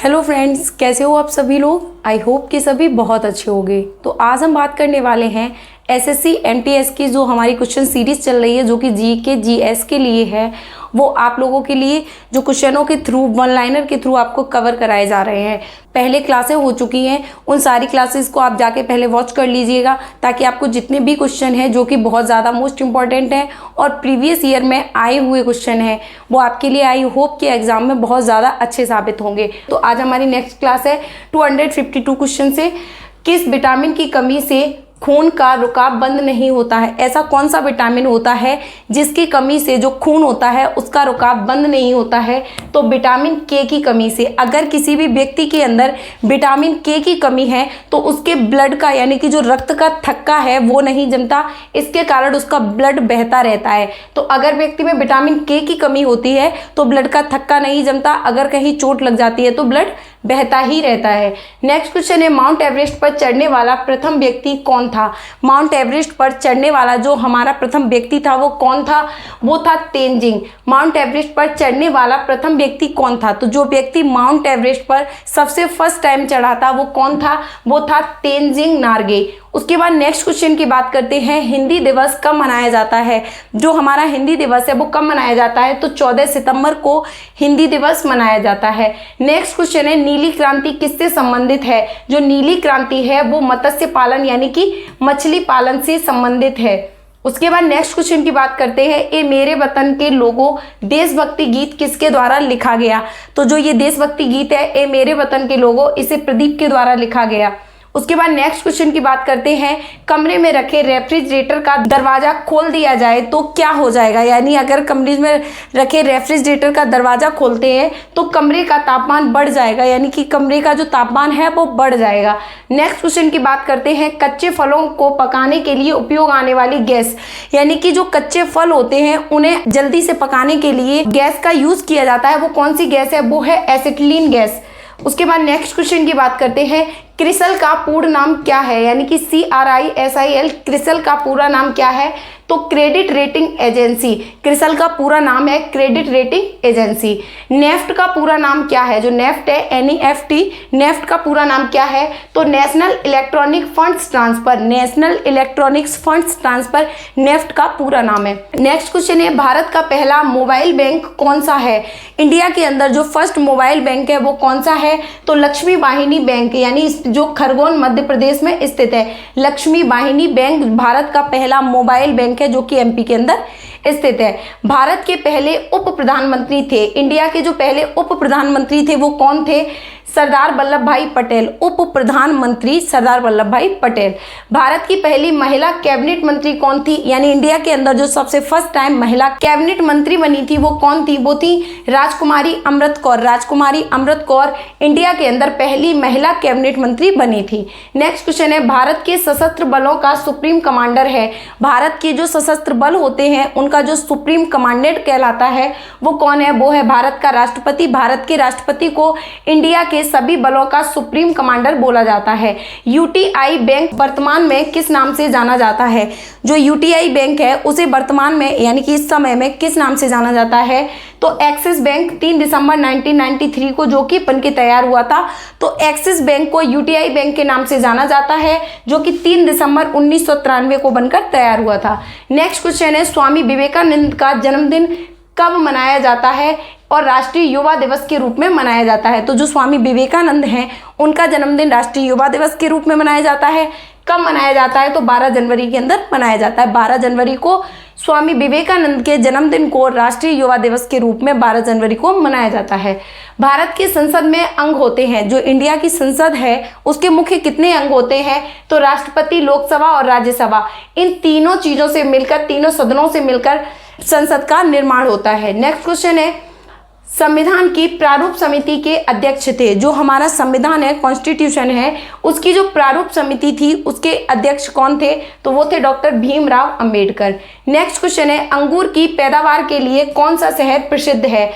Hello friends, कैसे हो आप सभी लोग। आई होप कि सभी बहुत अच्छे होंगे। तो आज हम बात करने वाले हैं एसएससी एमटीएस की जो हमारी क्वेश्चन सीरीज चल रही है, जो कि जीके जीएस के लिए है। वो आप लोगों के लिए जो क्वेश्चनों के थ्रू वन लाइनर के थ्रू आपको कवर कराए जा रहे हैं। पहले क्लासें हो चुकी हैं, उन सारी क्लासेस को आप जाके पहले वॉच कर लीजिएगा, ताकि आपको जितने भी क्वेश्चन हैं जो कि बहुत ज़्यादा मोस्ट इंपॉर्टेंट हैं और प्रीवियस ईयर में आए हुए क्वेश्चन हैं, वो आपके लिए आई होप कि एग्जाम में बहुत ज़्यादा अच्छे साबित होंगे। तो आज हमारी नेक्स्ट क्लास है 252 क्वेश्चन से किस विटामिन की कमी से खून का रुकाव बंद नहीं होता है। ऐसा कौन सा विटामिन होता है जिसकी कमी से जो खून होता है उसका रुकाव बंद नहीं होता है। तो विटामिन के की कमी से, अगर किसी भी व्यक्ति के अंदर विटामिन के की कमी है तो उसके ब्लड का यानी कि जो रक्त का थक्का है वो नहीं जमता, इसके कारण उसका ब्लड बहता रहता है। तो अगर व्यक्ति में विटामिन के की कमी होती है तो ब्लड का थक्का नहीं जमता, अगर कहीं चोट लग जाती है तो ब्लड बहता ही रहता है। नेक्स्ट क्वेश्चन है माउंट एवरेस्ट पर चढ़ने वाला प्रथम व्यक्ति कौन था। माउंट एवरेस्ट पर चढ़ने वाला जो हमारा प्रथम व्यक्ति था वो कौन था, वो था तेनजिंग। माउंट एवरेस्ट पर चढ़ने वाला प्रथम व्यक्ति कौन था, तो जो व्यक्ति माउंट एवरेस्ट पर सबसे फर्स्ट टाइम चढ़ा था वो कौन था, वो था तेनजिंग नार्गे। उसके बाद नेक्स्ट क्वेश्चन की बात करते हैं हिंदी दिवस कब मनाया जाता है। जो हमारा हिंदी दिवस है वो कब मनाया जाता है, तो 14 सितंबर को हिंदी दिवस मनाया जाता है। नेक्स्ट क्वेश्चन है नीली क्रांति किससे संबंधित है। जो नीली क्रांति है वो मत्स्य पालन यानी कि मछली पालन से संबंधित है। उसके बाद नेक्स्ट क्वेश्चन की बात करते हैं ए मेरे वतन के लोगों देशभक्ति गीत किसके द्वारा लिखा गया। तो जो ये देशभक्ति गीत है ए मेरे वतन के लोगों, इसे प्रदीप के द्वारा लिखा गया। उसके बाद नेक्स्ट क्वेश्चन की बात करते हैं कमरे में रखे रेफ्रिजरेटर का दरवाजा खोल दिया जाए तो क्या हो जाएगा। यानी अगर कमरे में रखे रेफ्रिजरेटर का दरवाजा खोलते हैं तो कमरे का तापमान बढ़ जाएगा, यानी कि कमरे का जो तापमान है वो बढ़ जाएगा। नेक्स्ट क्वेश्चन की बात करते हैं कच्चे फलों को पकाने के लिए उपयोग आने वाली गैस, यानी कि जो कच्चे फल होते हैं उन्हें जल्दी से पकाने के लिए गैस का यूज किया जाता है, वो कौन सी गैस है, वो है एसिटिलीन गैस। उसके बाद नेक्स्ट क्वेश्चन की बात करते हैं क्रिसल का पूर्ण नाम क्या है, यानी कि CRISIL क्रिसल का पूरा नाम क्या है, तो क्रेडिट रेटिंग एजेंसी। क्रिसल का पूरा नाम है क्रेडिट रेटिंग एजेंसी। नेफ्ट का पूरा नाम क्या है, जो नेफ्ट है NEFT, नेफ्ट का पूरा नाम क्या है, तो national electronic funds transfer. National electronics funds transfer NEFT का पूरा नाम है। नेक्स्ट क्वेश्चन है भारत का पहला मोबाइल बैंक कौन सा है। इंडिया के अंदर जो फर्स्ट मोबाइल बैंक है वो कौन सा है, तो लक्ष्मी वाहिनी बैंक, यानी जो खरगोन मध्य प्रदेश में स्थित है। लक्ष्मी वाहिनी बैंक भारत का पहला मोबाइल बैंक है जो कि MP के अंदर स्थित है। भारत के पहले उप प्रधानमंत्री थे, इंडिया के जो पहले उप प्रधानमंत्री थे वो कौन थे, सरदार वल्लभ भाई पटेल। उप प्रधानमंत्री सरदार वल्लभ भाई पटेल। भारत की पहली महिला कैबिनेट मंत्री कौन थी, यानी इंडिया के अंदर जो सबसे फर्स्ट टाइम महिला कैबिनेट मंत्री बनी थी वो कौन थी, वो थी राजकुमारी अमृत कौर। राजकुमारी अमृत कौर इंडिया के अंदर पहली महिला कैबिनेट मंत्री बनी थी। नेक्स्ट क्वेश्चन है भारत के सशस्त्र बलों का सुप्रीम कमांडर है। भारत के जो सशस्त्र बल होते हैं उनका जो सुप्रीम कमांडेंट कहलाता है वो कौन है, वो है भारत का राष्ट्रपति। भारत के राष्ट्रपति को इंडिया के सभी बलों का सुप्रीम कमांडर बोला जाता है। UTI बैंक वर्तमान में किस नाम से जाना जाता है। जो UTI बैंक है उसे वर्तमान में यानी कि इस समय में किस नाम से जाना जाता है, तो एक्सिस बैंक 3 दिसंबर 1993 को जो कि बन के तैयार हुआ था, तो एक्सिस बैंक को UTI बैंक के नाम से जाना जाता है, जो कि 3 दिसंबर 1993 को बनकर तैयार हुआ था। नेक्स्ट क्वेश्चन है स्वामी विवेकानंद का जन्मदिन कब मनाया जाता है और राष्ट्रीय युवा दिवस के रूप में मनाया जाता है। तो जो स्वामी विवेकानंद हैं उनका जन्मदिन राष्ट्रीय युवा दिवस के रूप में मनाया जाता है। कब मनाया जाता है, तो 12 जनवरी के अंदर मनाया जाता है। 12 जनवरी को स्वामी विवेकानंद के जन्मदिन को राष्ट्रीय युवा दिवस के रूप में 12 जनवरी को मनाया जाता है। भारत की संसद में अंग होते हैं, जो इंडिया की संसद है उसके मुख्य कितने अंग होते हैं, तो राष्ट्रपति, लोकसभा और राज्यसभा। इन तीनों चीजों से मिलकर, तीनों सदनों से मिलकर संसद का निर्माण होता है। नेक्स्ट क्वेश्चन है संविधान की प्रारूप समिति के अध्यक्ष थे। जो हमारा संविधान है, कॉन्स्टिट्यूशन है, उसकी जो प्रारूप समिति थी उसके अध्यक्ष कौन थे, तो वो थे doctor Bhimrao Ambedkar. Next question है अंगूर की पैदावार के लिए कौन सा शहर प्रसिद्ध है।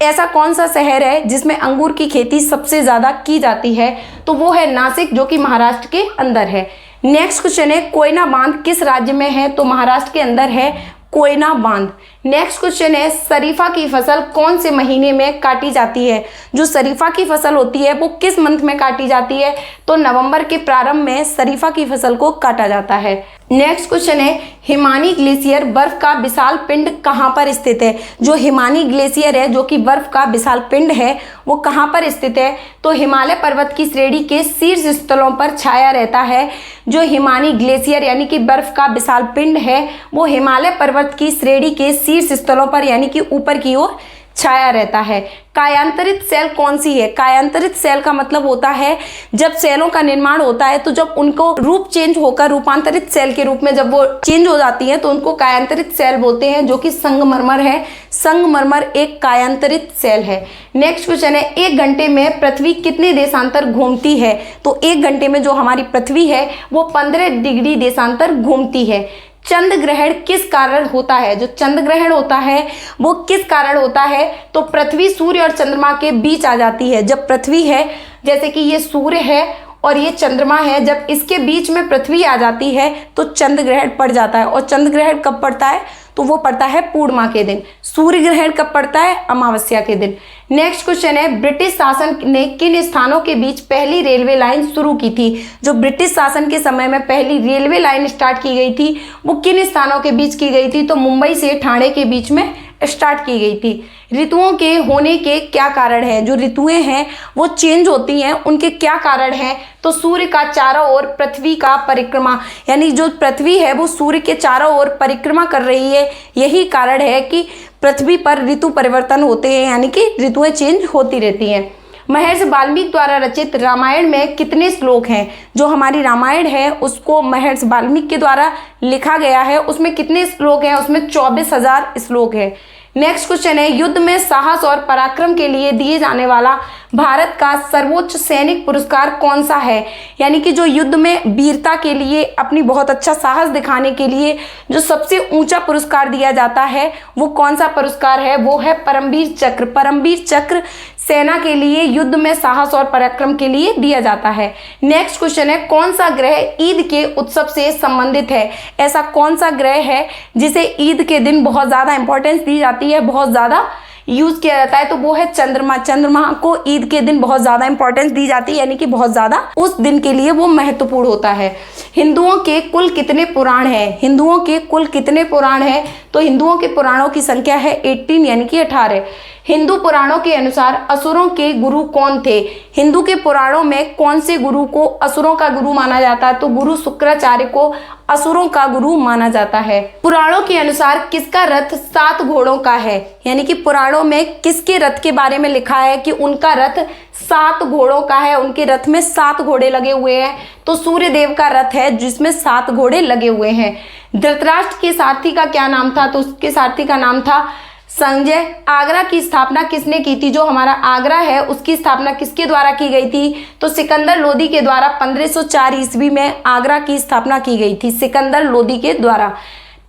ऐसा कौन सा शहर है जिसमें अंगूर की खेती सबसे ज्यादा की जाती है, तो वो है नासिक, जो कि महाराष्ट्र के अंदर है। नेक्स्ट क्वेश्चन है कोयना बांध किस राज्य में है, तो महाराष्ट्र के अंदर है कोयना बांध। नेक्स्ट क्वेश्चन है शरीफा की फसल कौन से महीने में काटी जाती है? जो शरीफा की फसल होती है वो किस मंथ में काटी जाती है? तो नवंबर के प्रारंभ में शरीफा की फसल को काटा जाता है। नेक्स्ट क्वेश्चन है हिमानी ग्लेशियर बर्फ का विशाल पिंड कहाँ पर स्थित है? जो हिमानी ग्लेशियर है जो कि बर्फ का विशाल पिंड है वो कहाँ पर स्थित है? तो हिमालय पर्वत की श्रेणी के शीर्ष स्थलों पर छाया रहता है। जो हिमानी ग्लेशियर यानी कि बर्फ का विशाल पिंड है वो हिमालय पर्वत की श्रेणी के शीर्ष स्थलों पर यानी कि ऊपर की ओर छाया रहता है। कायांतरित सेल कौन सी है? कायांतरित सेल का मतलब होता है जब सेलों का निर्माण होता है तो जब उनको रूप चेंज होकर रूपांतरित सेल के रूप में जब वो चेंज हो जाती है तो उनको कायांतरित सेल बोलते हैं, जो कि संगमरमर है। संगमरमर एक कायांतरित सेल है। नेक्स्ट क्वेश्चन है 1 घंटे में पृथ्वी कितने देशांतर घूमती है? तो 1 घंटे में जो हमारी पृथ्वी है वो 15 डिग्री देशांतर घूमती है। चंद्र ग्रहण किस कारण होता है? जो चंद्र ग्रहण होता है वो किस कारण होता है? तो पृथ्वी सूर्य और चंद्रमा के बीच आ जाती है। जब पृथ्वी है, जैसे कि ये सूर्य है और ये चंद्रमा है, जब इसके बीच में पृथ्वी आ जाती है तो चंद्र ग्रहण पड़ जाता है। और चंद्र ग्रहण कब पड़ता है? तो वो पड़ता है पूर्णिमा के दिन। सूर्य ग्रहण कब पड़ता है? अमावस्या के दिन। नेक्स्ट क्वेश्चन है ब्रिटिश शासन ने किन स्थानों के बीच पहली रेलवे लाइन शुरू की थी? जो ब्रिटिश शासन के समय में पहली रेलवे लाइन स्टार्ट की गई थी वो किन स्थानों के बीच की गई थी? तो मुंबई से ठाणे के बीच में स्टार्ट की गई थी। ऋतुओं के होने के क्या कारण हैं? जो ऋतुएं हैं वो चेंज होती हैं, उनके क्या कारण हैं? तो सूर्य का चारों ओर पृथ्वी का परिक्रमा, यानी जो पृथ्वी है वो सूर्य के चारों ओर परिक्रमा कर रही है, यही कारण है कि पृथ्वी पर ऋतु परिवर्तन होते हैं, यानी कि ऋतुएं चेंज होती रहती हैं। महर्षि वाल्मीकि द्वारा रचित रामायण में कितने श्लोक हैं? जो हमारी रामायण है उसको महर्षि वाल्मीकि के द्वारा लिखा गया है, उसमें कितने श्लोक हैं? उसमें 24,000 श्लोक है। नेक्स्ट क्वेश्चन है युद्ध में साहस और पराक्रम के लिए दिए जाने वाला भारत का सर्वोच्च सैनिक पुरस्कार कौन सा है? यानी कि जो युद्ध में वीरता के लिए अपनी बहुत अच्छा साहस दिखाने के लिए जो सबसे ऊंचा पुरस्कार दिया जाता है वो कौन सा पुरस्कार है? वो है परमवीर चक्र। परमवीर चक्र सेना के लिए युद्ध में साहस और पराक्रम के लिए दिया जाता है। नेक्स्ट क्वेश्चन है कौन सा ग्रह ईद के उत्सव से संबंधित है? ऐसा कौन सा ग्रह है जिसे ईद के दिन बहुत ज्यादा इंपॉर्टेंस दी जाती है, बहुत ज्यादा यूज किया जाता है? तो वो है चंद्रमा। चंद्रमा को ईद के दिन बहुत ज्यादा इंपॉर्टेंस दी जाती है, यानी कि बहुत ज्यादा उस दिन के लिए वो महत्वपूर्ण होता है। हिंदुओं के कुल कितने पुराण हैं? हिंदुओं के कुल कितने पुराण हैं? तो हिंदुओं के पुराणों की संख्या है 18 यानी कि 18। हिंदू पुराणों के अनुसार असुरों के गुरु कौन थे? हिंदू के पुराणों में कौन से गुरु को असुरों का गुरु माना जाता है? तो गुरु शुक्राचार्य को असुरों का गुरु माना जाता है। पुराणों के अनुसार किसका रथ 7 घोड़ों का है? यानी कि पुराणों में किसके रथ के बारे में लिखा है कि उनका रथ 7 घोड़ों का है, उनके रथ में 7 घोड़े लगे हुए हैं? तो सूर्य देव का रथ है जिसमें 7 घोड़े लगे हुए हैं। धृतराष्ट्र के सारथी का क्या नाम था? तो उसके सारथी का नाम था संजय। आगरा की स्थापना किसने की थी? जो हमारा आगरा है उसकी स्थापना किसके द्वारा की गई थी? तो सिकंदर लोदी के द्वारा 1504 ईस्वी में आगरा की स्थापना की गई थी, सिकंदर लोदी के द्वारा।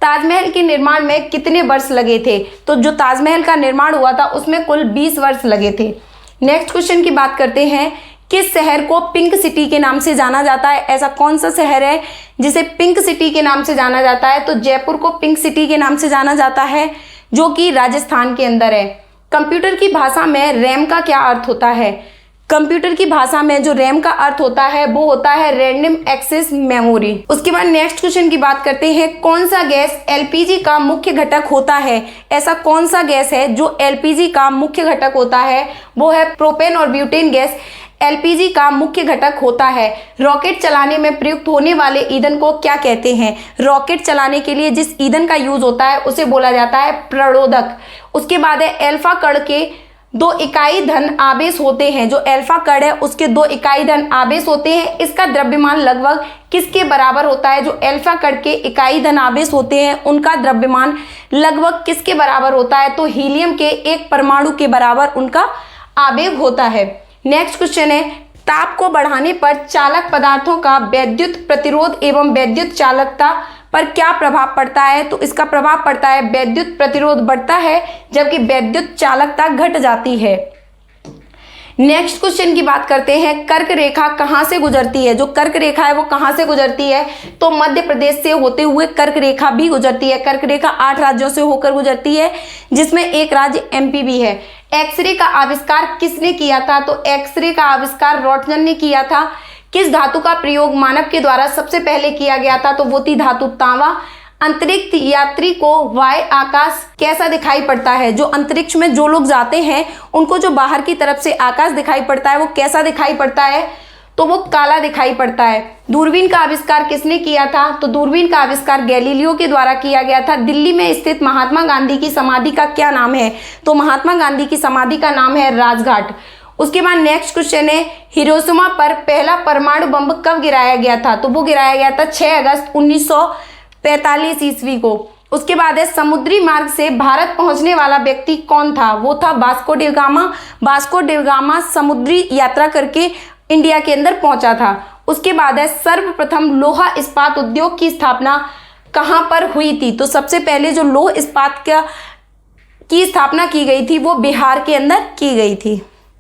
ताजमहल के निर्माण में कितने वर्ष लगे थे? तो जो ताजमहल का निर्माण हुआ था उसमें कुल 20 वर्ष लगे थे। नेक्स्ट क्वेश्चन की बात करते हैं किस शहर को पिंक सिटी के नाम से जाना जाता है? ऐसा कौन सा शहर है जिसे पिंक सिटी के नाम से जाना जाता है? तो जयपुर को पिंक सिटी के नाम से जाना जाता है, जो कि राजस्थान के अंदर है। कंप्यूटर की भाषा में रैम का क्या अर्थ होता है? कंप्यूटर की भाषा में जो रैम का अर्थ होता है वो होता है रैंडम एक्सेस मेमोरी। उसके बाद नेक्स्ट क्वेश्चन की बात करते हैं कौन सा गैस एलपीजी का मुख्य घटक होता है? ऐसा कौन सा गैस है जो एलपीजी का मुख्य घटक होता है? वो है प्रोपेन और ब्यूटेन गैस एलपीजी का मुख्य घटक होता है। रॉकेट चलाने में प्रयुक्त होने वाले ईंधन को क्या कहते हैं? रॉकेट चलाने के लिए जिस ईंधन का यूज होता है उसे बोला जाता है प्रणोदक। उसके बाद है एल्फा कण के 2 इकाई धन आवेश होते हैं। जो एल्फा कण है उसके 2 इकाई धन आवेश होते हैं। इसका द्रव्यमान लगभग किसके बराबर होता है? जो एल्फा कण के इकाई धन आवेश होते हैं उनका द्रव्यमान लगभग किसके बराबर होता है? तो हीलियम के 1 परमाणु के बराबर उनका आवेग होता है। नेक्स्ट क्वेश्चन है ताप को बढ़ाने पर चालक पदार्थों का वैद्युत प्रतिरोध एवं वैद्युत चालकता पर क्या प्रभाव पड़ता है? तो इसका प्रभाव पड़ता है वैद्युत प्रतिरोध बढ़ता है जबकि वैद्युत चालकता घट जाती है। नेक्स्ट क्वेश्चन की बात करते हैं, कर्क रेखा कहाँ से गुजरती है। जो कर्क रेखा है वो कहाँ से गुजरती है, तो मध्य प्रदेश से होते हुए कर्क रेखा भी गुजरती है। कर्क रेखा 8 राज्यों से होकर गुजरती है, जिसमें एक राज्य एमपी भी है। एक्सरे का आविष्कार किसने किया था, तो एक्सरे का आविष्कार रॉटजन ने किया था। किस धातु का प्रयोग मानव के द्वारा सबसे पहले किया गया था, तो वो थी धातु तांबा। अंतरिक्ष यात्री को वाय आकाश कैसा दिखाई पड़ता है। जो अंतरिक्ष में जो लोग जाते हैं उनको जो बाहर की तरफ से आकाश दिखाई पड़ता है वो कैसा दिखाई पड़ता है, तो वो काला दिखाई पड़ता है। दूरबीन का आविष्कार किसने किया था, तो दूरबीन का आविष्कार गैलीलियो के द्वारा किया गया था। दिल्ली में स्थित महात्मा गांधी की समाधि का क्या नाम है, तो महात्मा गांधी की समाधि का नाम है राजघाट। उसके बाद नेक्स्ट क्वेश्चन है, हिरोशिमा पर पहला परमाणु बम कब गिराया गया था, तो वो गिराया गया था 6 अगस्त 1945 ईस्वी को। उसके बाद है, समुद्री मार्ग से भारत पहुंचने वाला व्यक्ति कौन था, वो था Vasco D gamma. Vasco D gamma समुद्री यात्रा करके इंडिया के अंदर पहुंचा था। उसके बाद है, सर्वप्रथम लोहा इस्पात उद्योग की स्थापना कहां पर हुई थी, तो सबसे पहले जो लौह इस्पात की स्थापना की गई थी वो बिहार के अंदर की गई थी।